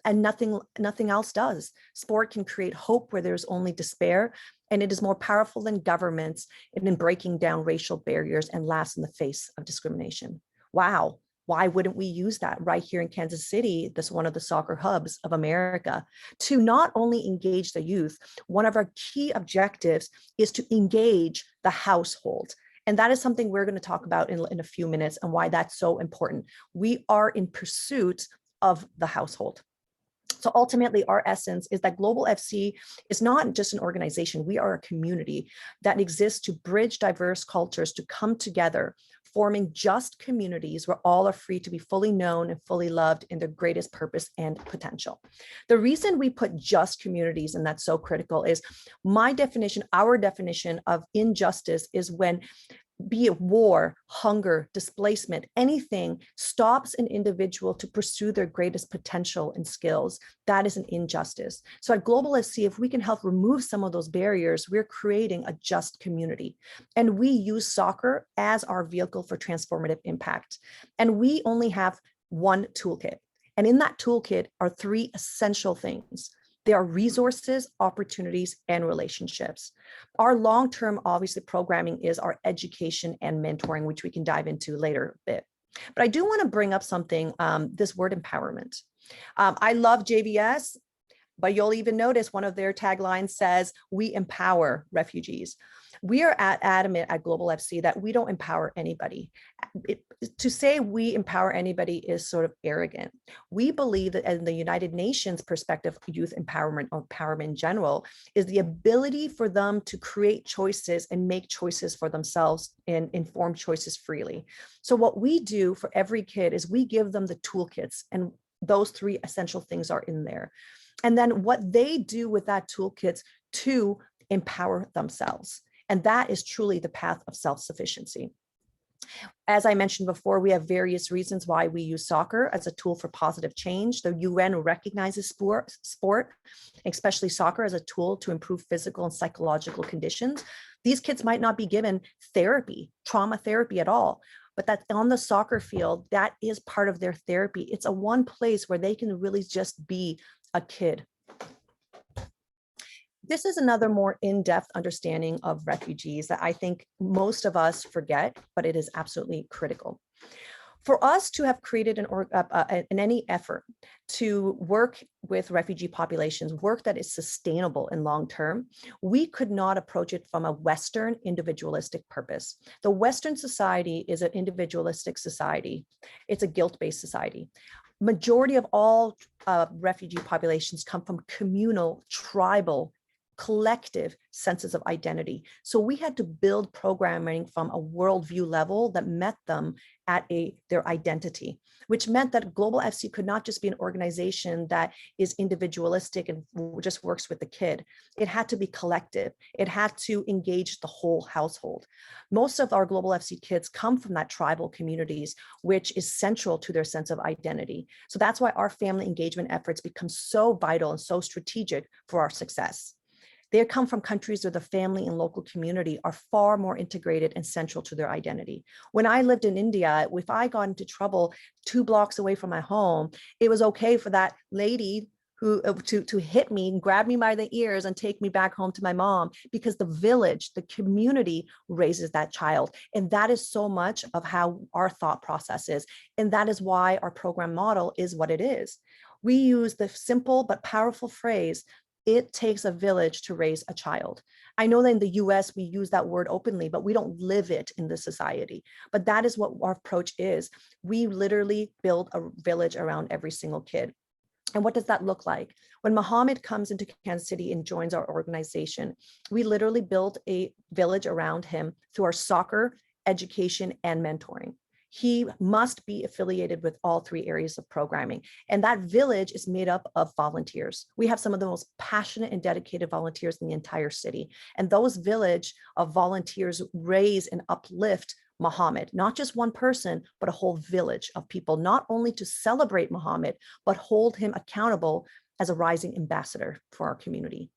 and nothing else does. Sport can create hope where there's only despair, and it is more powerful than governments in breaking down racial barriers and laughs in the face of discrimination. Wow, why wouldn't we use that right here in Kansas City, this one of the soccer hubs of America, to not only engage the youth? One of our key objectives is to engage the household. And that is something we're going to talk about in a few minutes and why that's so important. We are in pursuit of the household. So ultimately, our essence is that Global FC is not just an organization. We are a community that exists to bridge diverse cultures to come together, forming just communities where all are free to be fully known and fully loved in their greatest purpose and potential. The reason we put just communities, and that's so critical, is my definition, our definition of injustice is when, be it war, hunger, displacement, anything stops an individual to pursue their greatest potential and skills. That is an injustice. So at Global FC, if we can help remove some of those barriers, we're creating a just community. And we use soccer as our vehicle for transformative impact. And we only have one toolkit. And in that toolkit are three essential things. There are resources, opportunities, and relationships. Our long-term, obviously, programming is our education and mentoring, which we can dive into later a bit. But I do want to bring up something, this word empowerment. I love JVS, but you'll even notice one of their taglines says, we empower refugees. We are adamant at Global FC that we don't empower anybody. To say we empower anybody is sort of arrogant. We believe that in the United Nations perspective, youth empowerment or empowerment in general is the ability for them to create choices and make choices for themselves and inform choices freely. So what we do for every kid is we give them the toolkits, and those three essential things are in there. And then what they do with that toolkits to empower themselves. And that is truly the path of self-sufficiency. As I mentioned before, we have various reasons why we use soccer as a tool for positive change. The UN recognizes sport, especially soccer, as a tool to improve physical and psychological conditions. These kids might not be given therapy, trauma therapy at all, but that on the soccer field, that is part of their therapy. It's a one place where they can really just be a kid. This is another more in-depth understanding of refugees that I think most of us forget, but it is absolutely critical. For us to have created any effort to work with refugee populations, work that is sustainable and long-term, we could not approach it from a Western individualistic purpose. The Western society is an individualistic society. It's a guilt-based society. Majority of all refugee populations come from communal, tribal, collective senses of identity. So we had to build programming from a worldview level that met them at their identity, which meant that Global FC could not just be an organization that is individualistic and just works with the kid. It had to be collective. It had to engage the whole household. Most of our Global FC kids come from that tribal communities, which is central to their sense of identity. So that's why our family engagement efforts become so vital and so strategic for our success. They come from countries where the family and local community are far more integrated and central to their identity. When I lived in India, if I got into trouble 2 blocks away from my home, it was okay for that lady to hit me and grab me by the ears and take me back home to my mom, because the village, the community raises that child. And that is so much of how our thought process is. And that is why our program model is what it is. We use the simple but powerful phrase, it takes a village to raise a child. I know that in the US, we use that word openly, but we don't live it in this society. But that is what our approach is. We literally build a village around every single kid. And what does that look like? When Mohammed comes into Kansas City and joins our organization, we literally build a village around him through our soccer, education, and mentoring. He must be affiliated with all 3 areas of programming. And that village is made up of volunteers. We have some of the most passionate and dedicated volunteers in the entire city. And those village of volunteers raise and uplift Mohammed, not just one person, but a whole village of people, not only to celebrate Mohammed, but hold him accountable as a rising ambassador for our community.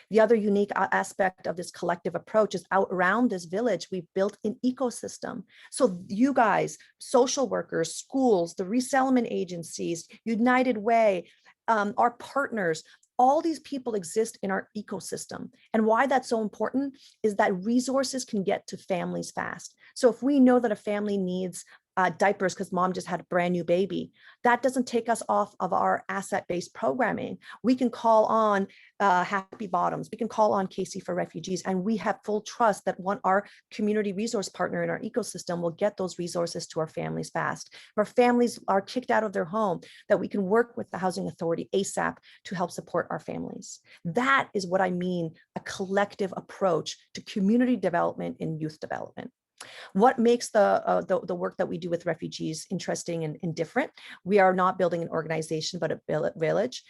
The other unique aspect of this collective approach is out around this village, we've built an ecosystem. So you guys, social workers, schools, the resettlement agencies, United Way, our partners, all these people exist in our ecosystem. And why that's so important is that resources can get to families fast. So if we know that a family needs diapers because mom just had a brand new baby. That doesn't take us off of our asset-based programming. We can call on Happy Bottoms. We can call on Casey for Refugees, and we have full trust that our community resource partner in our ecosystem will get those resources to our families fast. If our families are kicked out of their home, that we can work with the Housing Authority ASAP to help support our families. That is what I mean, a collective approach to community development and youth development. What makes the work that we do with refugees interesting and different? We are not building an organization, but a village.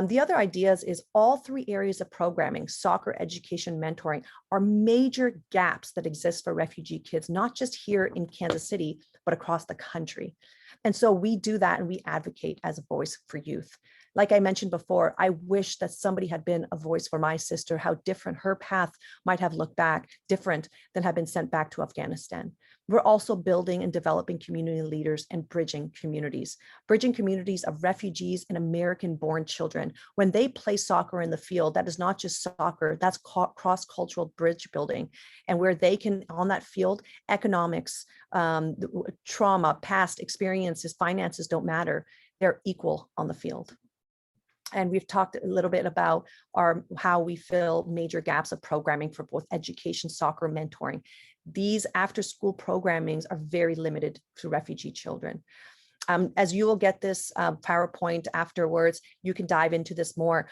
The other ideas is all three areas of programming, soccer, education, mentoring, are major gaps that exist for refugee kids, not just here in Kansas City, but across the country. And so we do that and we advocate as a voice for youth. Like I mentioned before, I wish that somebody had been a voice for my sister, how different her path might have looked back, different than have been sent back to Afghanistan. We're also building and developing community leaders and bridging communities of refugees and American-born children. When they play soccer in the field, that is not just soccer, that's cross-cultural bridge building. And where they can, on that field, economics, trauma, past experiences, finances don't matter. They're equal on the field. And we've talked a little bit about how we fill major gaps of programming for both education, soccer, mentoring. These after-school programmings are very limited to refugee children. As you will get this PowerPoint afterwards, you can dive into this more.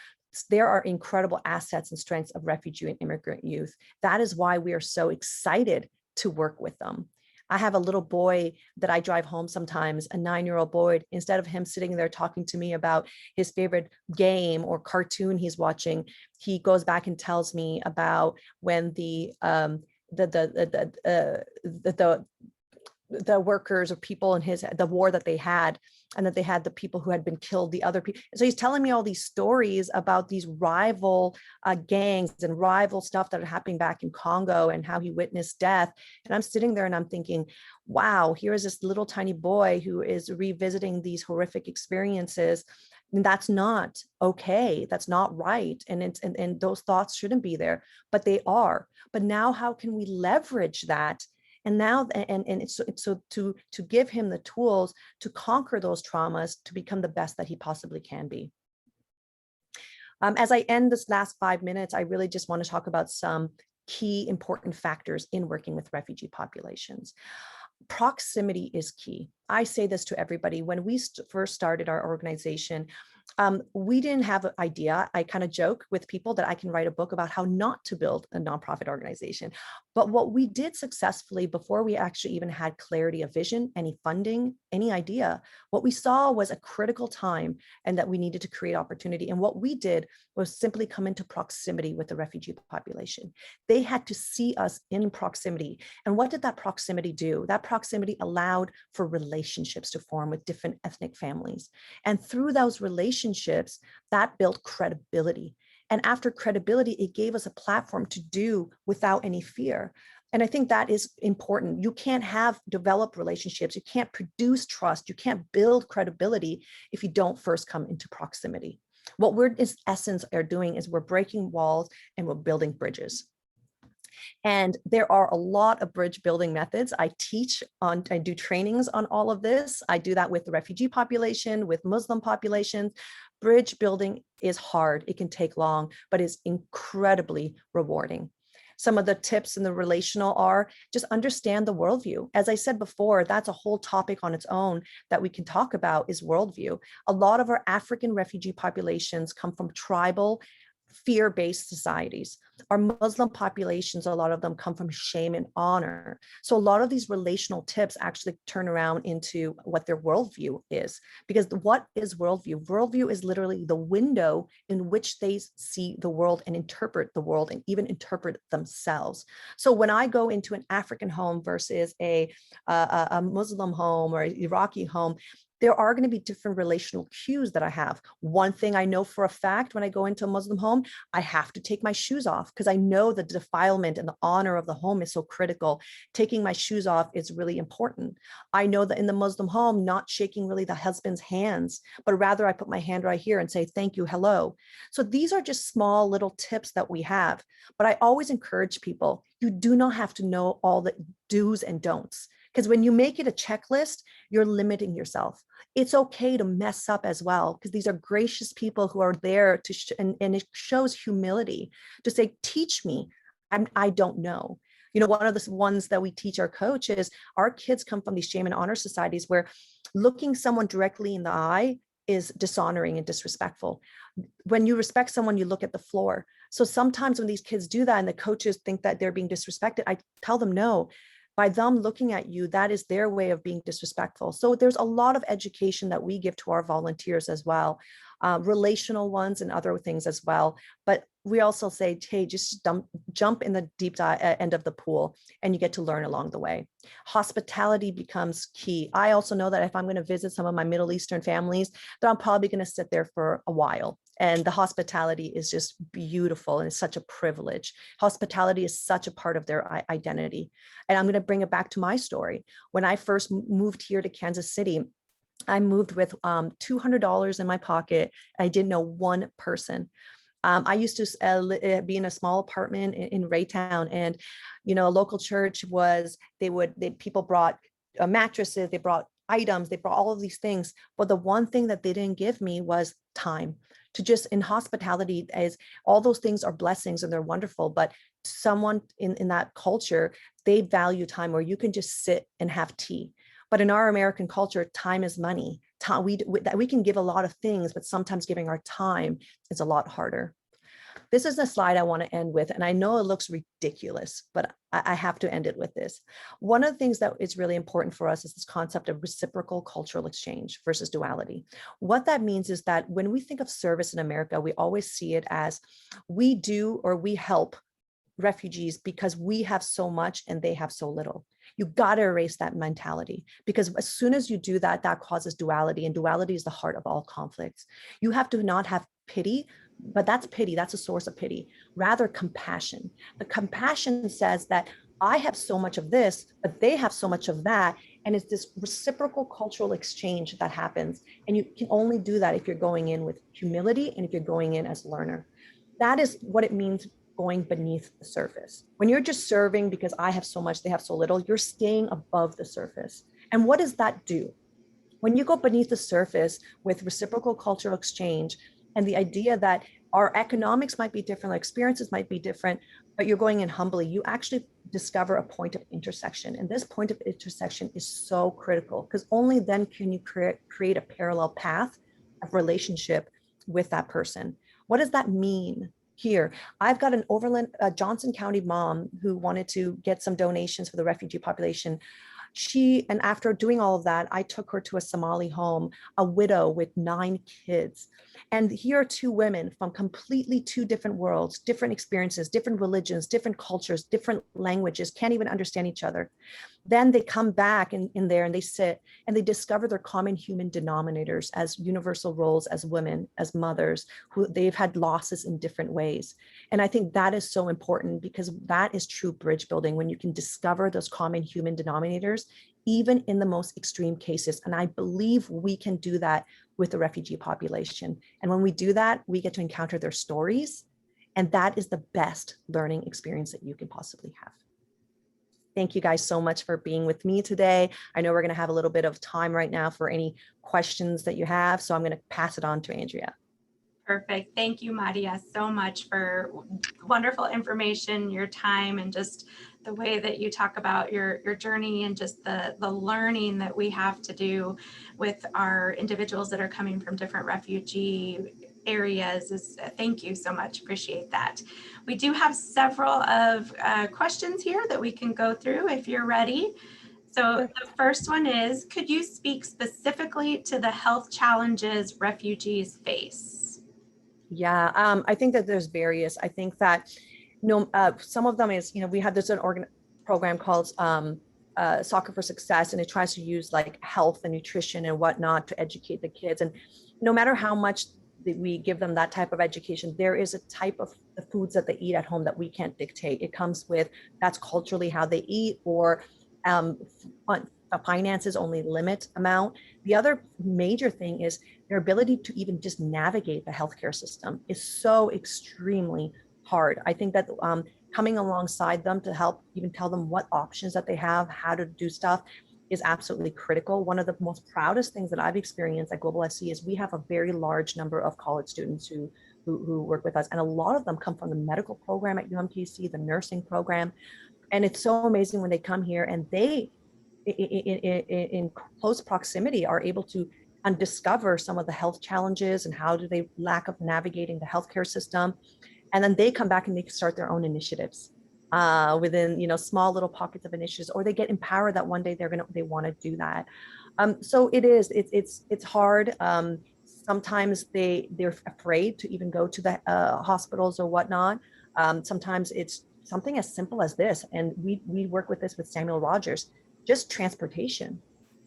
There are incredible assets and strengths of refugee and immigrant youth. That is why we are so excited to work with them. I have a little boy that I drive home sometimes, a 9-year-old boy. Instead of him sitting there talking to me about his favorite game or cartoon he's watching, he goes back and tells me about when the workers or people in the war that they had, and that they had the people who had been killed, the other people. So he's telling me all these stories about these rival gangs and rival stuff that are happening back in Congo and how he witnessed death. And I'm sitting there and I'm thinking, wow, here is this little tiny boy who is revisiting these horrific experiences. And that's not okay. That's not right. And those thoughts shouldn't be there, but they are. But now how can we leverage that? And now, so to give him the tools to conquer those traumas, to become the best that he possibly can be. As I end this last 5 minutes, I really just want to talk about some key important factors in working with refugee populations. Proximity is key. I say this to everybody. When we first started our organization, we didn't have an idea. I kind of joke with people that I can write a book about how not to build a nonprofit organization. But what we did successfully before we actually even had clarity of vision, any funding, any idea, what we saw was a critical time and that we needed to create opportunity. And what we did was simply come into proximity with the refugee population. They had to see us in proximity. And what did that proximity do? That proximity allowed for relationships to form with different ethnic families. And through those relationships, that built credibility. And after credibility, it gave us a platform to do without any fear. And I think that is important. You can't develop relationships. You can't produce trust. You can't build credibility if you don't first come into proximity. What we're in essence are doing is we're breaking walls and we're building bridges. And there are a lot of bridge building methods. I do trainings on all of this. I do that with the refugee population, with Muslim populations. Bridge building is hard. It can take long, but it's incredibly rewarding. Some of the tips in the relational are just understand the worldview. As I said before, that's a whole topic on its own that we can talk about is worldview. A lot of our African refugee populations come from tribal, fear-based societies. Our Muslim populations, a lot of them come from shame and honor. So a lot of these relational tips actually turn around into what their worldview is. Because what is worldview? Worldview is literally the window in which they see the world and interpret the world and even interpret themselves. So when I go into an African home versus a Muslim home or an Iraqi home, there are going to be different relational cues that I have. One thing I know for a fact when I go into a Muslim home, I have to take my shoes off because I know the defilement and the honor of the home is so critical. Taking my shoes off is really important. I know that in the Muslim home, not shaking really the husband's hands, but rather I put my hand right here and say, thank you, hello. So these are just small little tips that we have. But I always encourage people, you do not have to know all the do's and don'ts. Because when you make it a checklist, you're limiting yourself. It's okay to mess up as well, because these are gracious people who are there to, and it shows humility to say, teach me, I don't know. You know, one of the ones that we teach our coaches, our kids come from these shame and honor societies where looking someone directly in the eye is dishonoring and disrespectful. When you respect someone, you look at the floor. So sometimes when these kids do that and the coaches think that they're being disrespected, I tell them, no, by them looking at you, that is their way of being disrespectful. So there's a lot of education that we give to our volunteers as well, relational ones and other things as well. But we also say, hey, just jump in the deep end of the pool and you get to learn along the way. Hospitality becomes key. I also know that if I'm going to visit some of my Middle Eastern families, that I'm probably going to sit there for a while. And the hospitality is just beautiful and it's such a privilege. Hospitality is such a part of their identity. And I'm going to bring it back to my story. When I first moved here to Kansas City, I moved with $200 in my pocket. I didn't know one person. I used to be in a small apartment in Raytown, and you know, a local church was people brought mattresses, they brought items, they brought all of these things, but the one thing that they didn't give me was time. To just in hospitality, as all those things are blessings and they're wonderful, but someone in that culture, they value time where you can just sit and have tea. But in our American culture, time is money. We can give a lot of things, but sometimes giving our time is a lot harder. This is a slide I want to end with, and I know it looks ridiculous, but I have to end it with this. One of the things that is really important for us is this concept of reciprocal cultural exchange versus duality. What that means is that when we think of service in America, we always see it as we do or we help refugees because we have so much and they have so little. You got to erase that mentality, because as soon as you do that, that causes duality, and duality is the heart of all conflicts. You have to not have pity, but that's pity. That's a source of pity. Rather, compassion. The compassion says that I have so much of this, but they have so much of that. And it's this reciprocal cultural exchange that happens. And you can only do that if you're going in with humility and if you're going in as a learner. That is what it means going beneath the surface. When you're just serving because I have so much, they have so little, you're staying above the surface. And what does that do? When you go beneath the surface with reciprocal cultural exchange and the idea that our economics might be different, our experiences might be different, but you're going in humbly, you actually discover a point of intersection. And this point of intersection is so critical, because only then can you create a parallel path of relationship with that person. What does that mean? Here, I've got an Johnson County mom who wanted to get some donations for the refugee population. And after doing all of that, I took her to a Somali home, a widow with 9 kids. And here are 2 women from completely 2 different worlds, different experiences, different religions, different cultures, different languages, can't even understand each other. Then they come back in there and they sit and they discover their common human denominators as universal roles, as women, as mothers, who they've had losses in different ways. And I think that is so important, because that is true bridge building, when you can discover those common human denominators, even in the most extreme cases. And I believe we can do that with the refugee population. And when we do that, we get to encounter their stories. And that is the best learning experience that you can possibly have. Thank you guys so much for being with me today. I know we're going to have a little bit of time right now for any questions that you have, so I'm going to pass it on to Andrea. Perfect. Thank you, Mariya, so much for wonderful information, your time, and just the way that you talk about your journey and just the learning that we have to do with our individuals that are coming from different refugee areas. Thank you so much. Appreciate that. We do have several of questions here that we can go through if you're ready. So the first one is, could you speak specifically to the health challenges refugees face? Yeah, I think that there's various. I think that some of them is, we have this program called Soccer for Success, and it tries to use like health and nutrition and whatnot to educate the kids. And no matter how much we give them that type of education, there is a type of the foods that they eat at home that we can't dictate. It comes with, that's culturally how they eat, or finances only limit amount. The other major thing is their ability to even just navigate the healthcare system is so extremely hard. I think that coming alongside them to help even tell them what options that they have, how to do stuff, is absolutely critical. One of the most proudest things that I've experienced at Global SC is we have a very large number of college students who work with us. And a lot of them come from the medical program at UMKC, the nursing program. And it's so amazing when they come here and they, in close proximity, are able to discover some of the health challenges and how do they lack of navigating the healthcare system. And then they come back and they start their own initiatives within, small little pockets of initiatives, or they get empowered that one day they want to do that. So it's hard. Sometimes they're afraid to even go to the hospitals or whatnot. Sometimes it's something as simple as this, and we work with this with Samuel Rogers, just transportation,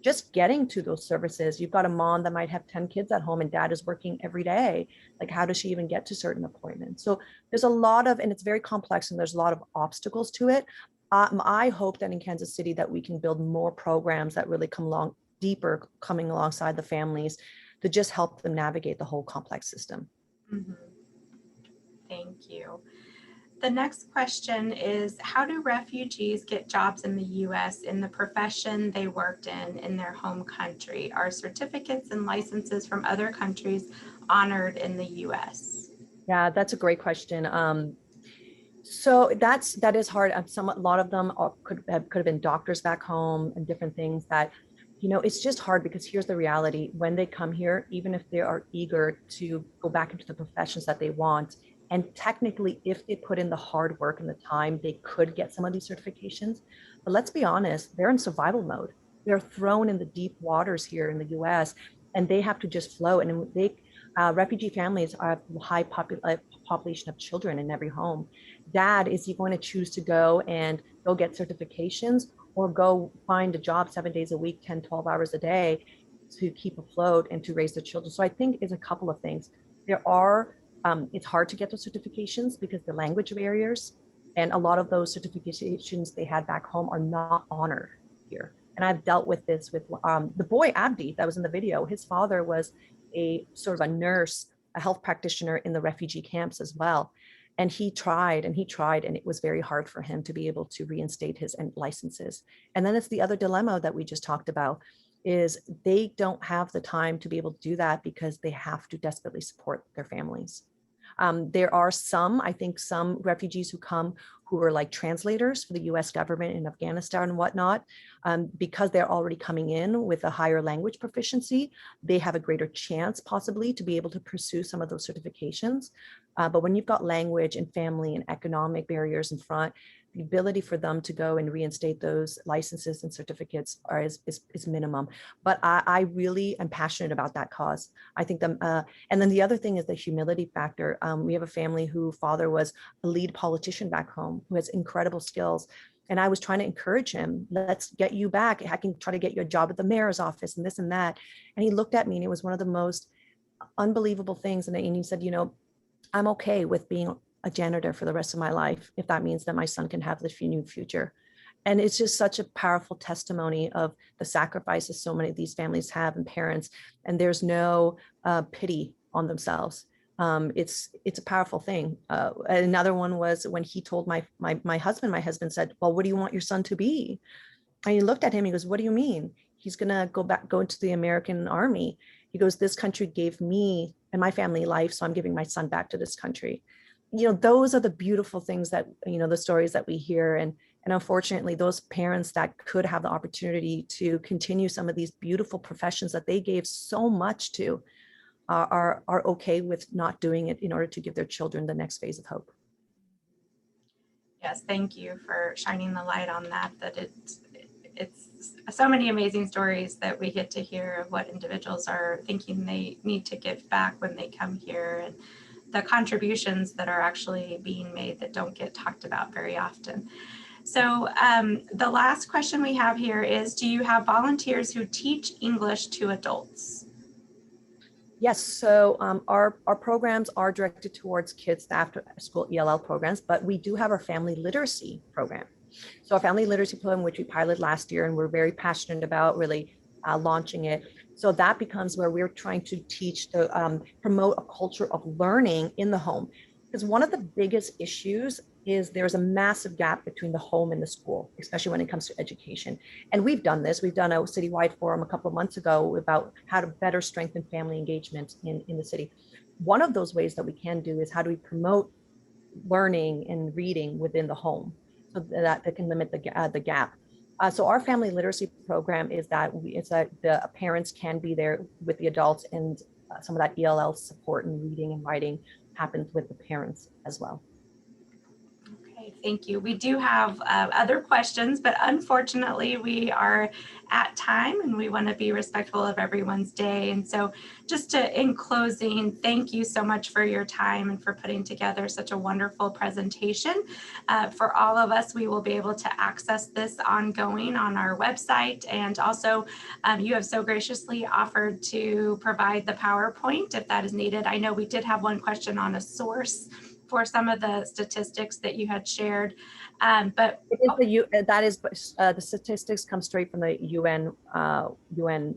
just getting to those services. You've got a mom that might have 10 kids at home and dad is working every day. Like, how does she even get to certain appointments? So there's a lot of, and it's very complex and there's a lot of obstacles to it. I hope that in Kansas City that we can build more programs that really come along deeper, coming alongside the families to just help them navigate the whole complex system. Mm-hmm. Thank you. The next question is, how do refugees get jobs in the U.S. in the profession they worked in their home country? Are certificates and licenses from other countries honored in the U.S.? Yeah, that's a great question. So that is hard. A lot of them could have been doctors back home and different things that, it's just hard because here's the reality. When they come here, even if they are eager to go back into the professions that they want, and technically, if they put in the hard work and the time, they could get some of these certifications. But let's be honest, they're in survival mode. They're thrown in the deep waters here in the US, and they have to just float. And refugee families have a high population of children in every home. Dad, is he going to choose to go get certifications or go find a job 7 days a week, 10, 12 hours a day to keep afloat and to raise their children? So I think it's a couple of things. It's hard to get those certifications because the language barriers, and a lot of those certifications they had back home are not honored here. And I've dealt with this with the boy Abdi that was in the video. His father was a sort of a nurse, a health practitioner in the refugee camps as well. And he tried, and it was very hard for him to be able to reinstate his licenses. And then it's the other dilemma that we just talked about, is they don't have the time to be able to do that because they have to desperately support their families. There are some refugees who come who are like translators for the US government in Afghanistan and whatnot. Because they're already coming in with a higher language proficiency, they have a greater chance possibly to be able to pursue some of those certifications. But when you've got language and family and economic barriers in front, the ability for them to go and reinstate those licenses and certificates is minimum. But I really am passionate about that cause. I think and then the other thing is the humility factor. We have a family whose father was a lead politician back home who has incredible skills. And I was trying to encourage him, let's get you back. I can try to get you a job at the mayor's office and this and that. And he looked at me and it was one of the most unbelievable things. And he said, I'm okay with being a janitor for the rest of my life if that means that my son can have this new future. And it's just such a powerful testimony of the sacrifices so many of these families have and parents, and there's no pity on themselves. It's a powerful thing. Another one was when he told my husband said, well, what do you want your son to be? And he looked at him, he goes, what do you mean? He's gonna go into the American army. He goes, this country gave me and my family life, so I'm giving my son back to this country. Those are the beautiful things that, the stories that we hear. And unfortunately, those parents that could have the opportunity to continue some of these beautiful professions that they gave so much to are okay with not doing it in order to give their children the next phase of hope. Yes, thank you for shining the light on that it's so many amazing stories that we get to hear of what individuals are thinking they need to give back when they come here, and the contributions that are actually being made that don't get talked about very often. So the last question we have here is, do you have volunteers who teach English to adults? Yes, so our programs are directed towards kids after school ELL programs, but we do have our family literacy program. So our family literacy program, which we piloted last year, and we're very passionate about really launching it. So that becomes where we're trying to teach promote a culture of learning in the home. Because one of the biggest issues is there's a massive gap between the home and the school, especially when it comes to education. And we've done this. We've done a citywide forum a couple of months ago about how to better strengthen family engagement in the city. One of those ways that we can do is how do we promote learning and reading within the home so that they can limit the gap. So our family literacy program is that it's that the parents can be there with the adults, and some of that ELL support and reading and writing happens with the parents as well. Okay, thank you. We do have other questions, but unfortunately we are at time and we want to be respectful of everyone's day. And so just in closing, thank you so much for your time and for putting together such a wonderful presentation. For all of us, we will be able to access this ongoing on our website. And also you have so graciously offered to provide the PowerPoint if that is needed. I know we did have one question on a source for some of the statistics that you had shared, but it is the statistics come straight from the UN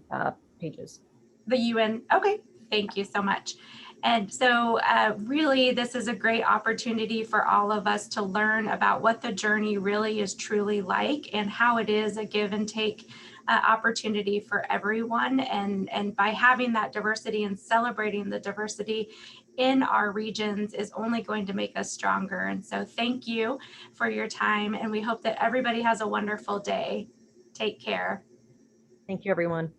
pages. The UN, okay, thank you so much. And so really, this is a great opportunity for all of us to learn about what the journey really is truly like and how it is a give and take opportunity for everyone. And by having that diversity and celebrating the diversity in our regions is only going to make us stronger. And so thank you for your time. And we hope that everybody has a wonderful day. Take care. Thank you, everyone.